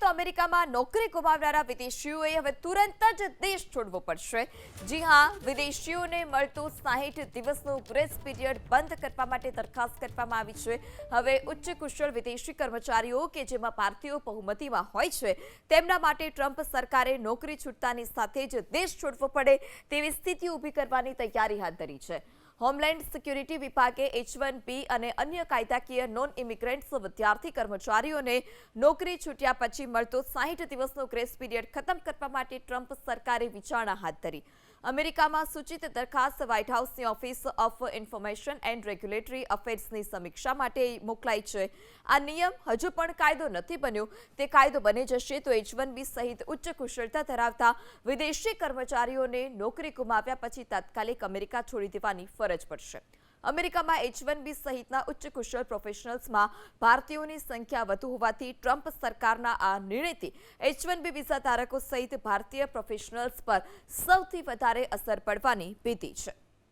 તો અમેરિકામાં નોકરી ગુમાવનારા વિદેશીઓએ હવે તુરંત જ દેશ છોડવો પડશે। જી હા, વિદેશીઓને મળતું 60 દિવસનું ગ્રેસ પીરિયડ બંધ કરવા માટે દરખાસ્ત કરવામાં આવી છે। હવે ઉચ્ચ કુશળ વિદેશી કર્મચારીઓ કે જેમાં ભારતીયો બહુમતીમાં હોય છે તેમના માટે ટ્રમ્પ સરકારે નોકરી છૂટતાની સાથે જ દેશ છોડવો પડે તેવી સ્થિતિ ઊભી કરવાની તૈયારી હાથ ધરી છે। હોમલેન્ડ સિક્યુરિટી વિભાગે H-1B અને અન્ય કાયદાકીય નોન ઇમિગ્રન્ટ્સ વિદ્યાર્થી કર્મચારીઓને નોકરી છૂટ્યા પછી મળતો 60 દિવસનો ગ્રેસ પીરિયડ ખતમ કરવા માટે ટ્રમ્પ સરકારે વિચારણા હાથ ધરી। અમેરિકામાં સૂચિત દરખાસ્ત વ્હાઇટ હાઉસની office of information and regulatory અફેર્સની સમીક્ષા માટે મોકલાઈ છે। આ નિયમ હજુ પણ કાયદો નથી બન્યો। તે કાયદો બની જશે તો H-1B સહિત ઉચ્ચ કુશળતા ધરાવતા વિદેશી કર્મચારીઓને નોકરી ગુમાવ્યા પછી તાત્કાલિક અમેરિકા છોડી દેવાની ફરજ પડશે। અમેરિકામાં H-1B સહિતના ઉચ્ચ કુશળ પ્રોફેશનલ્સમાં ભારતીયોની સંખ્યા વધુ હોવાથી ટ્રમ્પ સરકારના આ નિર્ણયથી H-1B વિઝા ધારકો સહિત ભારતીય પ્રોફેશનલ્સ પર સૌથી વધારે અસર પડવાની ભીતિ છે।